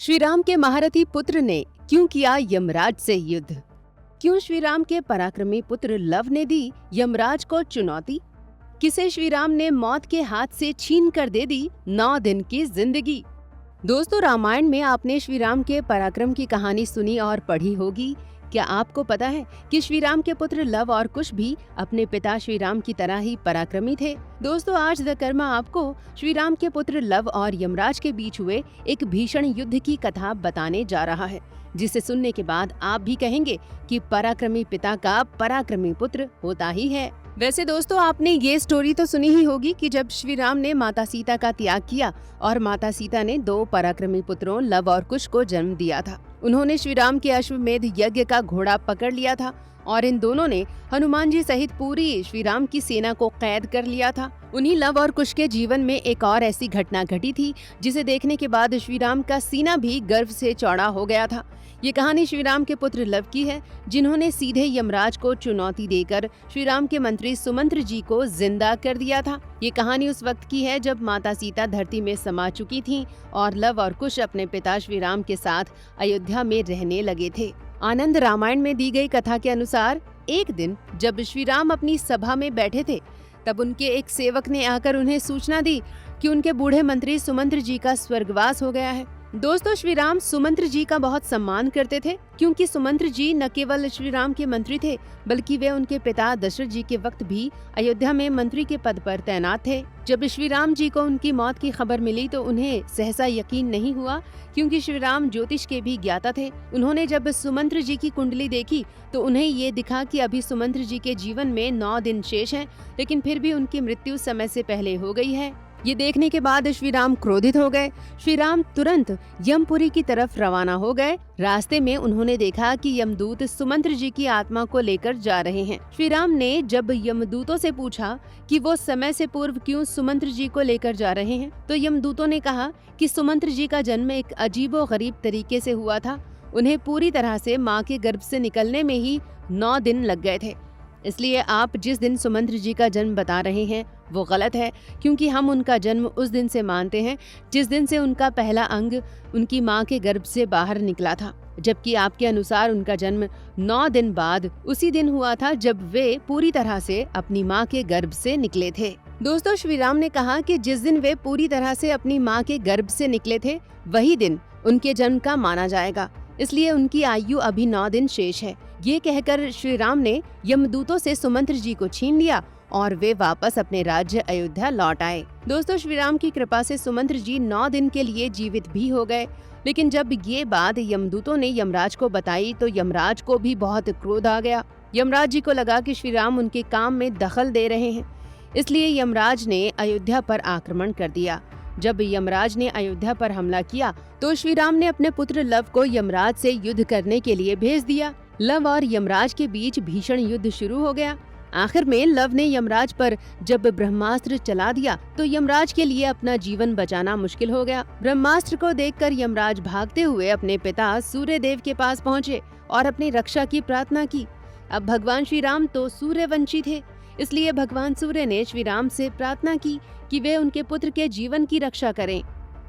श्री राम के महारथी पुत्र ने क्यों किया यमराज से युद्ध? क्यों श्री राम के पराक्रमी पुत्र लव ने दी यमराज को चुनौती? किसे श्री राम ने मौत के हाथ से छीन कर दे दी 9 दिन की जिंदगी? दोस्तों, रामायण में आपने श्री राम के पराक्रम की कहानी सुनी और पढ़ी होगी। क्या आपको पता है कि श्री राम के पुत्र लव और कुश भी अपने पिता श्री राम की तरह ही पराक्रमी थे? दोस्तों, आज द कर्मा आपको श्री राम के पुत्र लव और यमराज के बीच हुए एक भीषण युद्ध की कथा बताने जा रहा है, जिसे सुनने के बाद आप भी कहेंगे कि पराक्रमी पिता का पराक्रमी पुत्र होता ही है। वैसे दोस्तों, आपने ये स्टोरी तो सुनी ही होगी कि जब श्री राम ने माता सीता का त्याग किया और माता सीता ने 2 पराक्रमी पुत्रों लव और कुश को जन्म दिया था। उन्होंने श्री राम के अश्वमेध यज्ञ का घोड़ा पकड़ लिया था और इन दोनों ने हनुमान जी सहित पूरी श्री राम की सेना को कैद कर लिया था। उन्हीं लव और कुश के जीवन में एक और ऐसी घटना घटी थी जिसे देखने के बाद श्री राम का सीना भी गर्व से चौड़ा हो गया था। ये कहानी श्री राम के पुत्र लव की है, जिन्होंने सीधे यमराज को चुनौती देकर श्री राम के मंत्री सुमंत्र जी को जिंदा कर दिया था। ये कहानी उस वक्त की है जब माता सीता धरती में समा चुकी थीं और लव और कुश अपने पिता श्री राम के साथ अयोध्या में रहने लगे थे। आनंद रामायण में दी गई कथा के अनुसार एक दिन जब श्री राम अपनी सभा में बैठे थे, तब उनके एक सेवक ने आकर उन्हें सूचना दी कि उनके बूढ़े मंत्री सुमंत्र जी का स्वर्गवास हो गया है। दोस्तों, श्री राम सुमंत्र जी का बहुत सम्मान करते थे, क्योंकि सुमंत्र जी न केवल श्री राम के मंत्री थे, बल्कि वे उनके पिता दशरथ जी के वक्त भी अयोध्या में मंत्री के पद पर तैनात थे। जब श्री राम जी को उनकी मौत की खबर मिली तो उन्हें सहसा यकीन नहीं हुआ, क्योंकि श्री राम ज्योतिष के भी ज्ञाता थे। उन्होंने जब सुमंत्र जी की कुंडली देखी तो उन्हें ये दिखा कि अभी सुमंत्र जी के जीवन में 9 दिन शेष हैं, लेकिन फिर भी उनकी मृत्यु समय से पहले हो गई है। ये देखने के बाद श्री राम क्रोधित हो गए। श्री राम तुरंत यमपुरी की तरफ रवाना हो गए। रास्ते में उन्होंने देखा कि यमदूत सुमंत्र जी की आत्मा को लेकर जा रहे हैं। श्री राम ने जब यमदूतों से पूछा कि वो समय से पूर्व क्यों सुमंत्र जी को लेकर जा रहे हैं, तो यमदूतों ने कहा कि सुमंत्र जी का जन्म एक अजीबोगरीब तरीके से हुआ था। उन्हें पूरी तरह से माँ के गर्भ से निकलने में ही 9 दिन लग गए थे। इसलिए आप जिस दिन सुमंत्र जी का जन्म बता रहे हैं वो गलत है, क्योंकि हम उनका जन्म उस दिन से मानते हैं जिस दिन से उनका पहला अंग उनकी माँ के गर्भ से बाहर निकला था, जबकि आपके अनुसार उनका जन्म 9 दिन बाद उसी दिन हुआ था जब वे पूरी तरह से अपनी माँ के गर्भ से निकले थे। दोस्तों, श्री राम ने कहा कि जिस दिन वे पूरी तरह से अपनी माँ के गर्भ से निकले थे वही दिन उनके जन्म का माना जाएगा, इसलिए उनकी आयु अभी 9 दिन शेष है। ये कहकर श्री राम ने यमदूतों से सुमंत्र जी को छीन लिया और वे वापस अपने राज्य अयोध्या लौट आए। दोस्तों, श्री राम की कृपा से सुमंत्र जी 9 दिन के लिए जीवित भी हो गए, लेकिन जब ये बात यमदूतों ने यमराज को बताई तो यमराज को भी बहुत क्रोध आ गया। यमराज जी को लगा कि श्री राम उनके काम में दखल दे रहे हैं, इसलिए यमराज ने अयोध्या पर आक्रमण कर दिया। जब यमराज ने अयोध्या पर हमला किया तो श्री राम ने अपने पुत्र लव को यमराज से युद्ध करने के लिए भेज दिया। लव और यमराज के बीच भीषण युद्ध शुरू हो गया। आखिर में लव ने यमराज पर जब ब्रह्मास्त्र चला दिया तो यमराज के लिए अपना जीवन बचाना मुश्किल हो गया। ब्रह्मास्त्र को देखकर यमराज भागते हुए अपने पिता सूर्य देव के पास पहुँचे और अपनी रक्षा की प्रार्थना की। अब भगवान श्री राम तो सूर्यवंशी थे, इसलिए भगवान सूर्य ने श्री राम से प्रार्थना की कि वे उनके पुत्र के जीवन की रक्षा करें।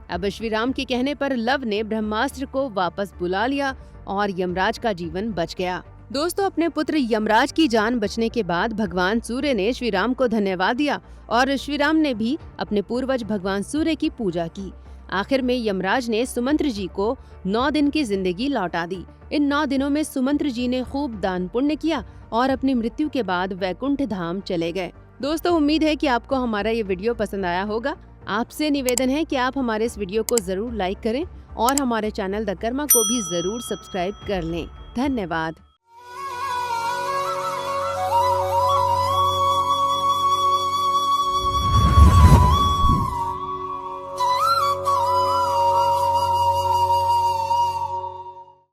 अब श्री राम के कहने पर लव ने ब्रह्मास्त्र को वापस बुला लिया और यमराज का जीवन बच गया। दोस्तों, अपने पुत्र यमराज की जान बचने के बाद भगवान सूर्य ने श्री राम को धन्यवाद दिया और श्री राम ने भी अपने पूर्वज भगवान सूर्य की पूजा की। आखिर में यमराज ने सुमंत्र जी को 9 दिन की जिंदगी लौटा दी। इन 9 दिनों में सुमंत्र जी ने खूब दान पुण्य किया और अपनी मृत्यु के बाद वैकुंठ धाम चले गए। दोस्तों, उम्मीद है कि आपको हमारा ये वीडियो पसंद आया होगा। आपसे निवेदन है कि आप हमारे इस वीडियो को जरूर लाइक करें और हमारे चैनल द कर्मा को भी जरूर सब्सक्राइब कर लें। धन्यवाद।